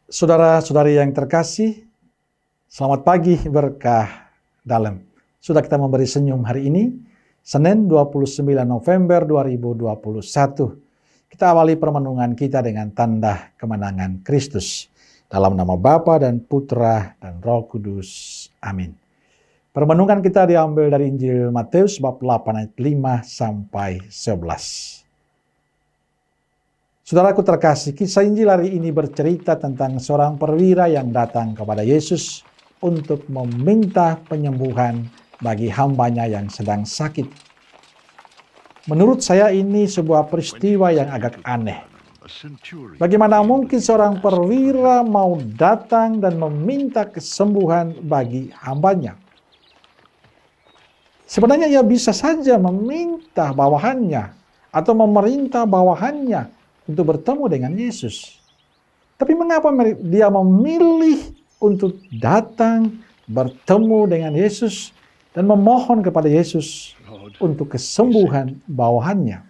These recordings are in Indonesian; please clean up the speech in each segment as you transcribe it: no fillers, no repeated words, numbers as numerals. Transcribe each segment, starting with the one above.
Saudara-saudari yang terkasih, selamat pagi berkah dalam. Sudah kita memberi senyum hari ini, Senin 29 November 2021. Kita awali permenungan kita dengan tanda kemenangan Kristus. Dalam nama Bapa dan Putra dan Roh Kudus. Amin. Permenungan kita diambil dari Injil Matius bab 8 ayat 5 sampai 11. Saudaraku terkasih, kisah Injil hari ini bercerita tentang seorang perwira yang datang kepada Yesus untuk meminta penyembuhan bagi hambanya yang sedang sakit. Menurut saya ini sebuah peristiwa yang agak aneh. Bagaimana mungkin seorang perwira mau datang dan meminta kesembuhan bagi hambanya? Sebenarnya ia bisa saja meminta bawahannya atau memerintah bawahannya untuk bertemu dengan Yesus. Tapi mengapa dia memilih untuk datang bertemu dengan Yesus dan memohon kepada Yesus untuk kesembuhan bawahannya?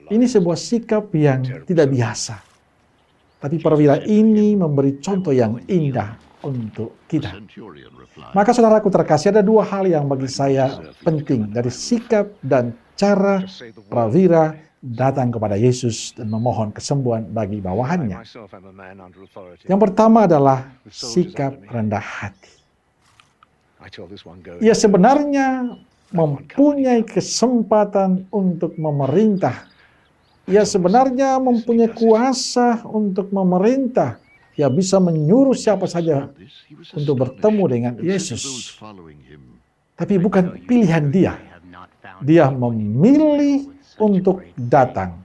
Ini sebuah sikap yang tidak biasa. Tapi perwira ini memberi contoh yang indah untuk kita. Maka saudaraku terkasih, ada dua hal yang bagi saya penting dari sikap dan cara perwira datang kepada Yesus dan memohon kesembuhan bagi bawahannya. Yang pertama adalah sikap rendah hati. Ia sebenarnya mempunyai kesempatan untuk memerintah. Ia sebenarnya mempunyai kuasa untuk memerintah. Ia bisa menyuruh siapa saja untuk bertemu dengan Yesus. Tapi bukan pilihan dia. Dia memilih untuk datang.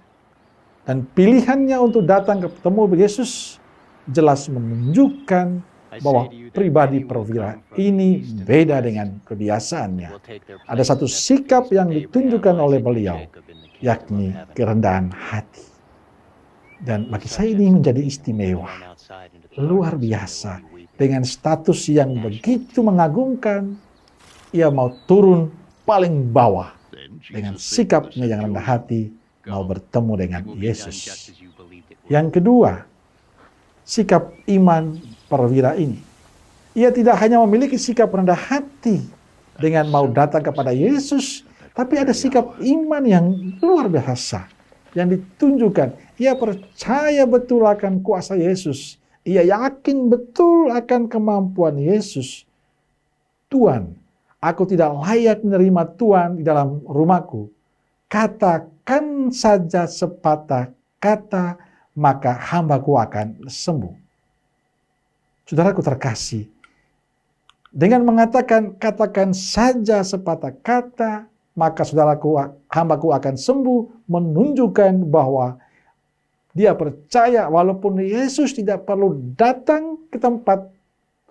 Dan pilihannya untuk datang ketemu Yesus jelas menunjukkan bahwa pribadi perwira ini beda dengan kebiasaannya. Ada satu sikap yang ditunjukkan oleh beliau, yakni kerendahan hati. Dan bagi saya ini menjadi istimewa, luar biasa. Dengan status yang begitu mengagumkan, ia mau turun paling bawah. Dengan sikapnya yang rendah hati, mau bertemu dengan Yesus. Yang kedua, sikap iman perwira ini. Ia tidak hanya memiliki sikap rendah hati dengan mau datang kepada Yesus, tapi ada sikap iman yang luar biasa yang ditunjukkan. Ia percaya betul akan kuasa Yesus. Ia yakin betul akan kemampuan Yesus. Tuhan, aku tidak layak menerima Tuhan di dalam rumahku. Katakan saja sepatah kata, maka hambaku akan sembuh. Saudaraku terkasih, dengan mengatakan katakan saja sepatah kata, maka hambaku akan sembuh, menunjukkan bahwa dia percaya walaupun Yesus tidak perlu datang ke tempat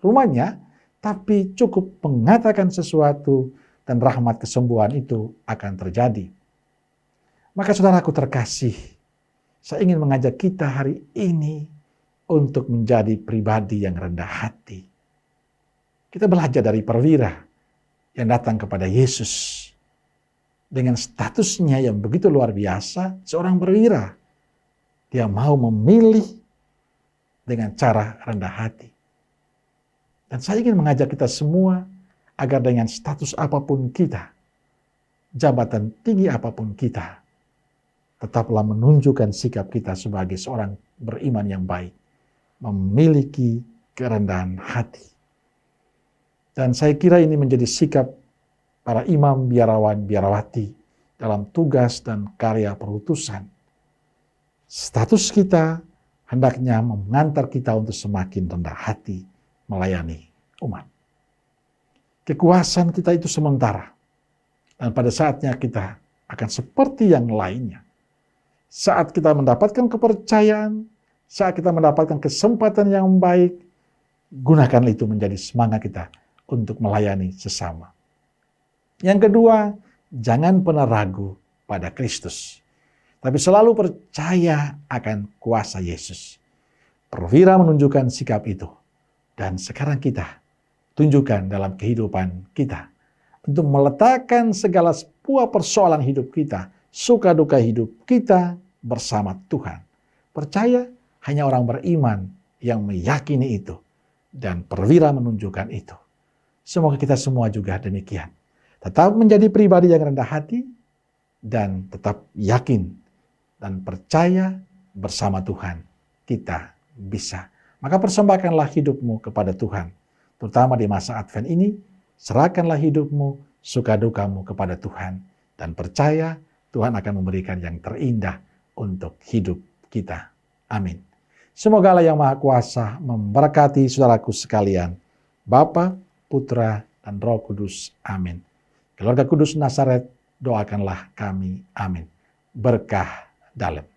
rumahnya, tapi cukup mengatakan sesuatu dan rahmat kesembuhan itu akan terjadi. Maka saudaraku terkasih, saya ingin mengajak kita hari ini untuk menjadi pribadi yang rendah hati. Kita belajar dari perwira yang datang kepada Yesus. Dengan statusnya yang begitu luar biasa, seorang perwira, dia mau memilih dengan cara rendah hati. Dan saya ingin mengajak kita semua agar dengan status apapun kita, jabatan tinggi apapun kita, tetaplah menunjukkan sikap kita sebagai seorang beriman yang baik, memiliki kerendahan hati. Dan saya kira ini menjadi sikap para imam, biarawan, biarawati dalam tugas dan karya perutusan. Status kita hendaknya mengantar kita untuk semakin rendah hati melayani umat. Kekuasaan kita itu sementara. Dan pada saatnya kita akan seperti yang lainnya. Saat kita mendapatkan kepercayaan, saat kita mendapatkan kesempatan yang baik, gunakan itu menjadi semangat kita untuk melayani sesama. Yang kedua, jangan pernah ragu pada Kristus, tapi selalu percaya akan kuasa Yesus. Perwira menunjukkan sikap itu. Dan sekarang kita tunjukkan dalam kehidupan kita. Untuk meletakkan segala sebuah persoalan hidup kita, suka duka hidup kita bersama Tuhan. Percaya hanya orang beriman yang meyakini itu. Dan perwira menunjukkan itu. Semoga kita semua juga demikian. Tetap menjadi pribadi yang rendah hati, dan tetap yakin dan percaya bersama Tuhan kita bisa. Maka persembahkanlah hidupmu kepada Tuhan. Terutama di masa Advent ini, serahkanlah hidupmu, suka dukamu kepada Tuhan. Dan percaya Tuhan akan memberikan yang terindah untuk hidup kita. Amin. Semoga Allah yang Maha Kuasa memberkati saudaraku sekalian. Bapa, Putra, dan Roh Kudus. Amin. Keluarga Kudus Nazaret, doakanlah kami. Amin. Berkah dalam.